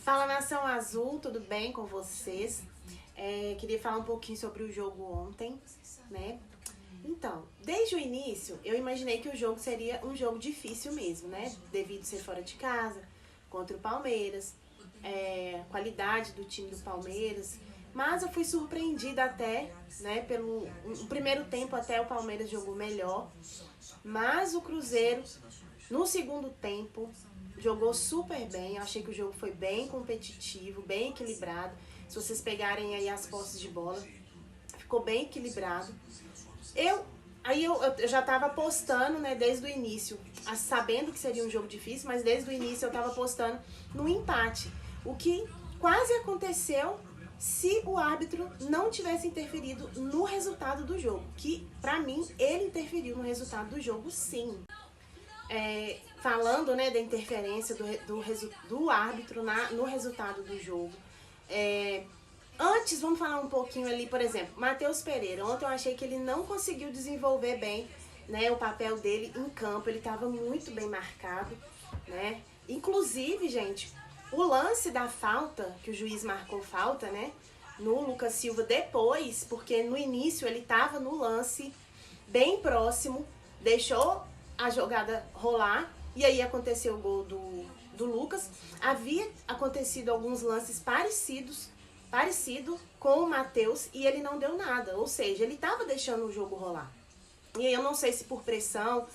Fala, Nação Azul, tudo bem com vocês? Queria falar um pouquinho sobre o jogo ontem, né? Então, desde o início, eu imaginei que o jogo seria um jogo difícil mesmo, né? Devido ser fora de casa, contra o Palmeiras, qualidade do time do Palmeiras. Mas eu fui surpreendida até, né? Pelo primeiro tempo até o Palmeiras jogou melhor. Mas o Cruzeiro, no segundo tempo, jogou super bem. Eu achei que o jogo foi bem competitivo, bem equilibrado. Se vocês pegarem aí as posses de bola, ficou bem equilibrado. Eu já estava apostando, né, desde o início, sabendo que seria um jogo difícil, mas desde o início eu estava apostando no empate. O que quase aconteceu se o árbitro não tivesse interferido no resultado do jogo. Que, pra mim, ele interferiu no resultado do jogo, sim. Falando, né, da interferência do árbitro no resultado do jogo. Antes, vamos falar um pouquinho ali, por exemplo, Matheus Pereira. Ontem eu achei que ele não conseguiu desenvolver bem, né, o papel dele em campo. Ele estava muito bem marcado, né? Inclusive, gente, o lance da falta, que o juiz marcou falta, né, no Lucas Silva depois, porque no início ele estava no lance bem próximo, deixou a jogada rolar e aí aconteceu o gol do Lucas. Havia acontecido alguns lances parecido com o Matheus e ele não deu nada, ou seja, ele estava deixando o jogo rolar. E aí eu não sei se por pressão,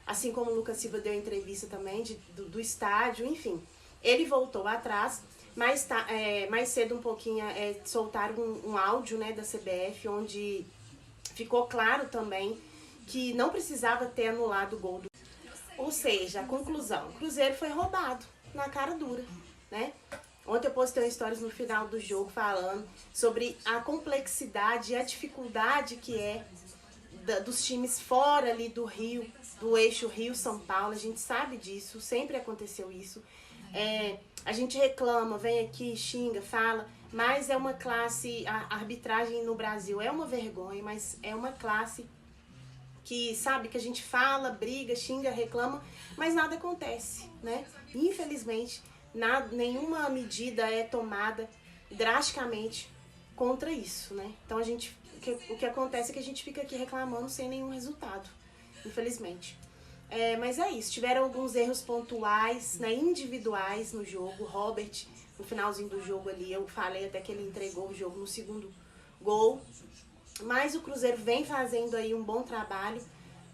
assim como o Lucas Silva deu entrevista também do estádio, enfim, ele voltou atrás, mas mais cedo um pouquinho soltaram um áudio, né, da CBF, onde ficou claro também que não precisava ter anulado o gol. Ou seja, a conclusão, o Cruzeiro foi roubado na cara dura, né? Ontem eu postei um stories no final do jogo falando sobre a complexidade e a dificuldade que é dos times fora ali do Rio, do eixo Rio-São Paulo. A gente sabe disso, sempre aconteceu isso. A gente reclama, vem aqui, xinga, fala, mas é uma classe, a arbitragem no Brasil é uma vergonha, mas é uma classe que sabe que a gente fala, briga, xinga, reclama, mas nada acontece, né? Infelizmente, nenhuma medida é tomada drasticamente contra isso, né? Então o que acontece é que a gente fica aqui reclamando sem nenhum resultado, infelizmente. Mas é isso, tiveram alguns erros pontuais, né, individuais no jogo. O Robert, no finalzinho do jogo ali, eu falei até que ele entregou o jogo no segundo gol. Mas o Cruzeiro vem fazendo aí um bom trabalho,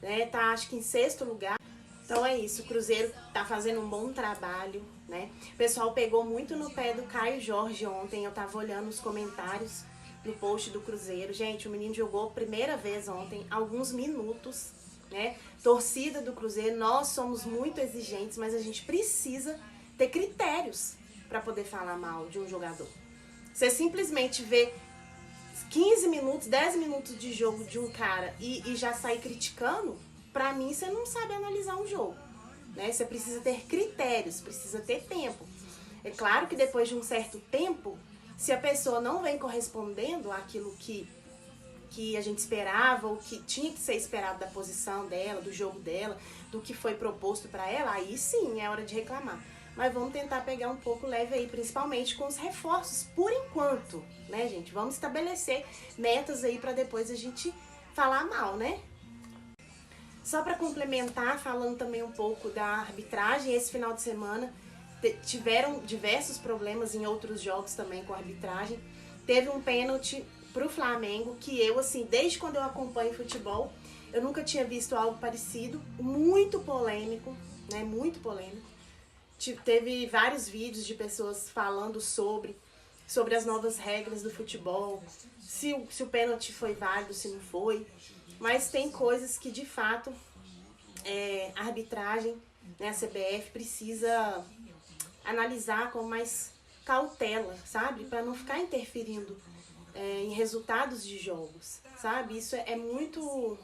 né? Tá, acho que em 6º lugar. Então é isso, o Cruzeiro tá fazendo um bom trabalho, né? O pessoal pegou muito no pé do Caio Jorge ontem. Eu tava olhando os comentários no post do Cruzeiro. Gente, o menino jogou a primeira vez ontem, alguns minutos, né? Torcida do Cruzeiro, nós somos muito exigentes, mas a gente precisa ter critérios para poder falar mal de um jogador. Você simplesmente vê 15 minutos, 10 minutos de jogo de um cara e já sair criticando, pra mim você não sabe analisar um jogo, né? Você precisa ter critérios, precisa ter tempo. É claro que depois de um certo tempo, se a pessoa não vem correspondendo àquilo que a gente esperava, ou que tinha que ser esperado da posição dela, do jogo dela, do que foi proposto pra ela, aí sim é hora de reclamar. Mas vamos tentar pegar um pouco leve aí, principalmente com os reforços, por enquanto, né, gente? Vamos estabelecer metas aí para depois a gente falar mal, né? Só para complementar, falando também um pouco da arbitragem, esse final de semana tiveram diversos problemas em outros jogos também com a arbitragem. Teve um pênalti pro Flamengo, que eu, assim, desde quando eu acompanho futebol, eu nunca tinha visto algo parecido, muito polêmico, né? Muito polêmico. Teve vários vídeos de pessoas falando sobre as novas regras do futebol, se o pênalti foi válido, se não foi. Mas tem coisas que, de fato, a arbitragem, né, a CBF, precisa analisar com mais cautela, sabe? Para não ficar interferindo em resultados de jogos, sabe? Isso é muito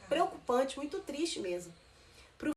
preocupante, muito triste mesmo.